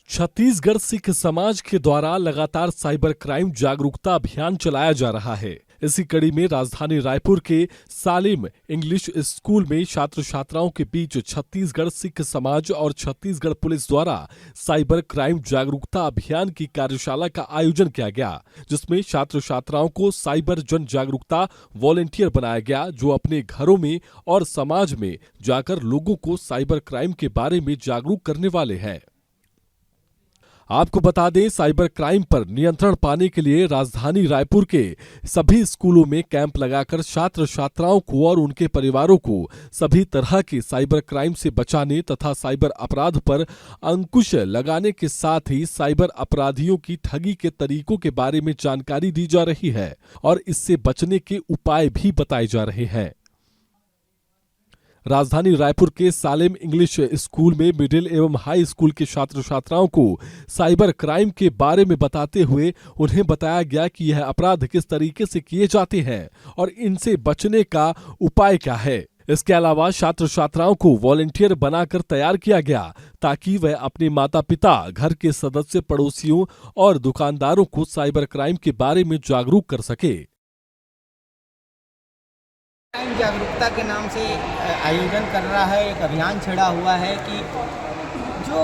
छत्तीसगढ़ सिख समाज के द्वारा लगातार साइबर क्राइम जागरूकता अभियान चलाया जा रहा है। इसी कड़ी में राजधानी रायपुर के सालिम इंग्लिश स्कूल में छात्र छात्राओं के बीच छत्तीसगढ़ सिख समाज और छत्तीसगढ़ पुलिस द्वारा साइबर क्राइम जागरूकता अभियान की कार्यशाला का आयोजन किया गया, जिसमें छात्र छात्राओं को साइबर जन जागरूकता वॉलेंटियर बनाया गया, जो अपने घरों में और समाज में जाकर लोगों को साइबर क्राइम के बारे में जागरूक करने वाले हैं। आपको बता दें, साइबर क्राइम पर नियंत्रण पाने के लिए राजधानी रायपुर के सभी स्कूलों में कैंप लगाकर छात्र छात्राओं को और उनके परिवारों को सभी तरह के साइबर क्राइम से बचाने तथा साइबर अपराध पर अंकुश लगाने के साथ ही साइबर अपराधियों की ठगी के तरीकों के बारे में जानकारी दी जा रही है और इससे बचने के उपाय भी बताए जा रहे हैं। राजधानी रायपुर के सालिम इंग्लिश स्कूल में मिडिल एवं हाई स्कूल के छात्र छात्राओं को साइबर क्राइम के बारे में बताते हुए उन्हें बताया गया कि यह अपराध किस तरीके से किए जाते हैं और इनसे बचने का उपाय क्या है। इसके अलावा छात्र छात्राओं को वॉलेंटियर बनाकर तैयार किया गया ताकि वह अपने माता पिता, घर के सदस्य, पड़ोसियों और दुकानदारों को साइबर क्राइम के बारे में जागरूक कर सके। क्राइम जागरूकता के नाम से आयोजन कर रहा है, एक अभियान छेड़ा हुआ है कि जो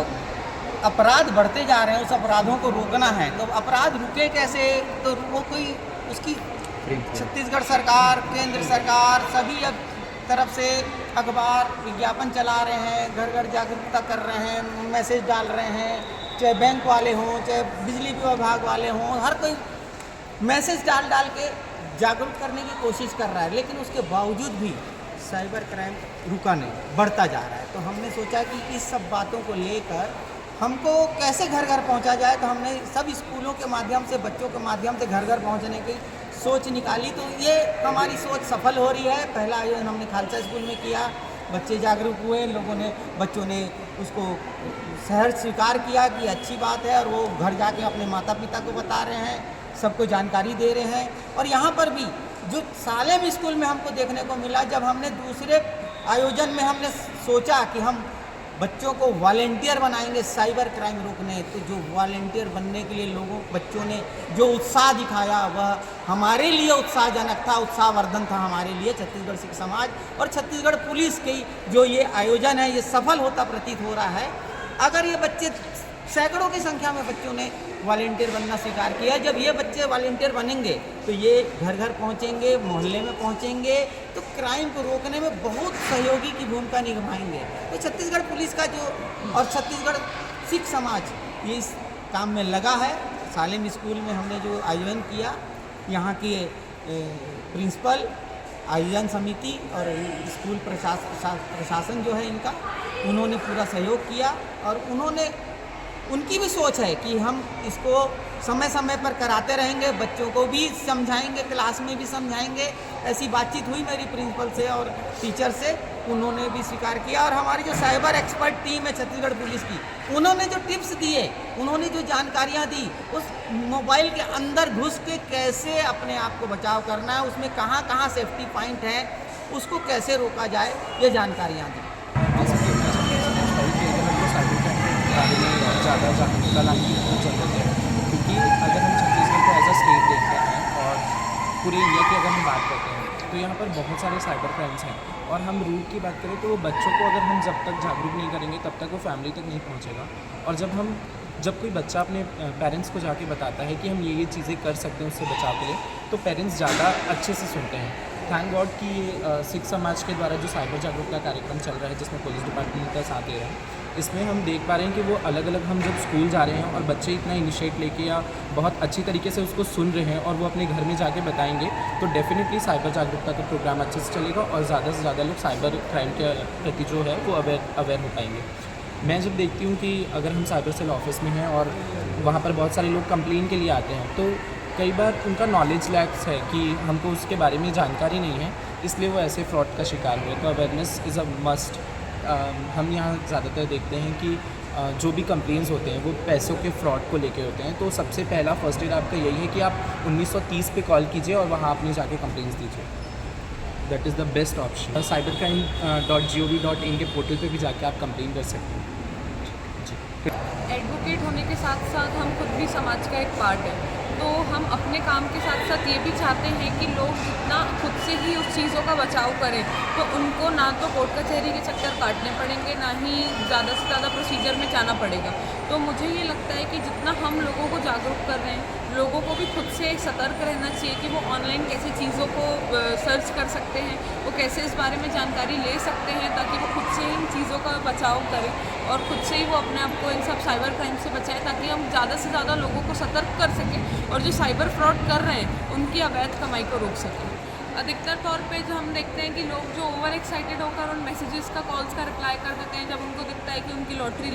अपराध बढ़ते जा रहे हैं उस अपराधों को रोकना है। तो अपराध रुके कैसे? तो वो कोई उसकी छत्तीसगढ़ सरकार, केंद्र सरकार सभी तरफ से अखबार विज्ञापन चला रहे हैं, घर घर जागरूकता कर रहे हैं, मैसेज डाल रहे हैं, चाहे बैंक वाले हों, चाहे बिजली विभाग वाले हों, हर कोई मैसेज डाल के जागरूक करने की कोशिश कर रहा है। लेकिन उसके बावजूद भी साइबर क्राइम रुका नहीं, बढ़ता जा रहा है। तो हमने सोचा कि इस सब बातों को लेकर हमको कैसे घर घर पहुंचा जाए। तो हमने सब स्कूलों के माध्यम से, बच्चों के माध्यम से घर घर पहुंचने की सोच निकाली। तो ये हमारी सोच सफल हो रही है। पहला आयोजन हमने खालसा स्कूल में किया, बच्चे जागरूक हुए, बच्चों ने उसको सहर्ष स्वीकार किया कि अच्छी बात है, और वो घर जाके अपने माता पिता को बता रहे हैं, सबको जानकारी दे रहे हैं। और यहाँ पर भी जो सालिम स्कूल में हमको देखने को मिला, जब हमने दूसरे आयोजन में हमने सोचा कि हम बच्चों को वॉलेंटियर बनाएंगे साइबर क्राइम रोकने, तो जो वॉलेंटियर बनने के लिए बच्चों ने जो उत्साह दिखाया वह हमारे लिए उत्साहजनक था, उत्साहवर्धन था हमारे लिए। छत्तीसगढ़ सिख समाज और छत्तीसगढ़ पुलिस की जो ये आयोजन है, ये सफल होता प्रतीत हो रहा है। अगर ये बच्चे, सैकड़ों की संख्या में बच्चों ने वॉलेंटियर बनना स्वीकार किया। जब ये बच्चे वॉलेंटियर बनेंगे तो ये घर घर पहुंचेंगे, मोहल्ले में पहुंचेंगे, तो क्राइम को रोकने में बहुत सहयोगी की भूमिका निभाएंगे। तो छत्तीसगढ़ पुलिस का जो और छत्तीसगढ़ सिख समाज ये इस काम में लगा है। सालिम स्कूल में हमने जो आयोजन किया, यहाँ की प्रिंसिपल, आयोजन समिति और स्कूल प्रशासन जो है इनका, उन्होंने पूरा सहयोग किया। और उनकी भी सोच है कि हम इसको समय समय पर कराते रहेंगे, बच्चों को भी समझाएंगे, क्लास में भी समझाएंगे। ऐसी बातचीत हुई मेरी प्रिंसिपल से और टीचर से, उन्होंने भी स्वीकार किया। और हमारी जो साइबर एक्सपर्ट टीम है छत्तीसगढ़ पुलिस की, उन्होंने जो टिप्स दिए, उन्होंने जो जानकारियाँ दी, उस मोबाइल के अंदर घुस के कैसे अपने आप को बचाव करना है, उसमें कहाँ कहाँ सेफ्टी पॉइंट है, उसको कैसे रोका जाए, ये जानकारियाँ दी। ज़्यादा जागरूकता लाने की बहुत ज़रूरत है, क्योंकि अगर हम छत्तीसगढ़ को एज अ स्टेट देखते हैं और पूरे इंडिया की अगर हम बात करते हैं तो यहाँ पर बहुत सारे साइबर क्राइम्स हैं। और हम रूट की बात करें तो बच्चों को अगर हम जब तक जागरूक नहीं करेंगे तब तक वो फैमिली तक नहीं पहुँचेगा। और जब कोई बच्चा अपने पेरेंट्स को जाके बताता है कि हम ये चीज़ें कर सकते हैं उससे बचाव के लिए, तो पेरेंट्स ज़्यादा अच्छे से सुनते हैं। थैंक गॉड कि सिख समाज के द्वारा जो साइबर जागरूकता कार्यक्रम चल रहा है, जिसमें पुलिस डिपार्टमेंट का साथ दे रहा है, इसमें हम देख पा रहे हैं कि वो अलग अलग, हम जब स्कूल जा रहे हैं और बच्चे इतना इनिशिएट लेके या बहुत अच्छी तरीके से उसको सुन रहे हैं और वो अपने घर में जाके बताएंगे, तो डेफिनेटली साइबर जागरूकता का प्रोग्राम अच्छे से चलेगा और ज़्यादा से ज़्यादा लोग साइबर क्राइम के प्रति जो है वो अवेयर हो पाएंगे। मैं जब देखती हूँ कि अगर हम साइबर सेल ऑफिस में हैं और वहाँ पर बहुत सारे लोग कंप्लेन के लिए आते हैं, तो कई बार उनका नॉलेज लैक्स है कि हमको उसके बारे में जानकारी नहीं है, इसलिए वो ऐसे फ्रॉड का शिकार हुए। तो अवेयरनेस इज़ अ मस्ट। हम यहाँ ज़्यादातर देखते हैं कि जो भी कंप्लेंट्स होते हैं वो पैसों के फ्रॉड को लेके होते हैं। तो सबसे पहला फर्स्ट एड आपका यही है कि आप 1930 पे कॉल कीजिए और वहाँ अपनी जाके कंप्लेंट्स दीजिए। That is the best option. cybercrime.gov.in के पोर्टल पे भी जाके आप कंप्लेन कर सकते हैं। जी। एडवोकेट होने के साथ साथ हम खुद भी समाज का एक पार्ट है, तो हम अपने काम के साथ साथ ये भी चाहते हैं कि लोग जितना खुद से ही उस चीज़ों का बचाव करें, तो उनको ना तो कोर्ट कचहरी के चक्कर काटने पड़ेंगे, ना ही ज़्यादा से ज़्यादा प्रोसीजर में जाना पड़ेगा। तो मुझे ये लगता है कि जितना हम लोगों को जागरूक कर रहे हैं, लोगों को भी खुद से सतर्क रहना चाहिए कि वो ऑनलाइन कैसे चीज़ों को सर्च कर सकते हैं, वो कैसे इस बारे में जानकारी ले सकते हैं, ताकि वो खुद से ही इन चीज़ों का बचाव करें और खुद से ही वो अपने आप को इन सब साइबर क्राइम से बचाएं, ताकि हम ज़्यादा से ज़्यादा लोगों को सतर्क कर सकें और जो साइबर फ्रॉड कर रहे हैं उनकी अवैध कमाई को रोक सकें। अधिकतर तौर पे जो हम देखते हैं कि लोग जो ओवर एक्साइटेड होकर उन मैसेजेस का, कॉल्स का रिप्लाई कर देते हैं जब उनको दिखता है कि उनकी लॉटरी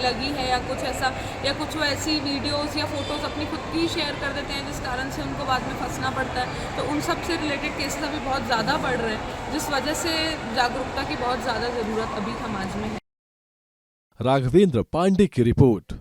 लगी है या कुछ ऐसा, या कुछ वो ऐसी वीडियोस या फोटोज़ अपनी खुद की शेयर कर देते हैं जिस कारण से उनको बाद में फंसना पड़ता है। तो उन सब से रिलेटेड केसेस अभी बहुत ज़्यादा बढ़ रहे हैं, जिस वजह से जागरूकता की बहुत ज़्यादा ज़रूरत अभी समाज में है। राघवेंद्र पांडे की रिपोर्ट।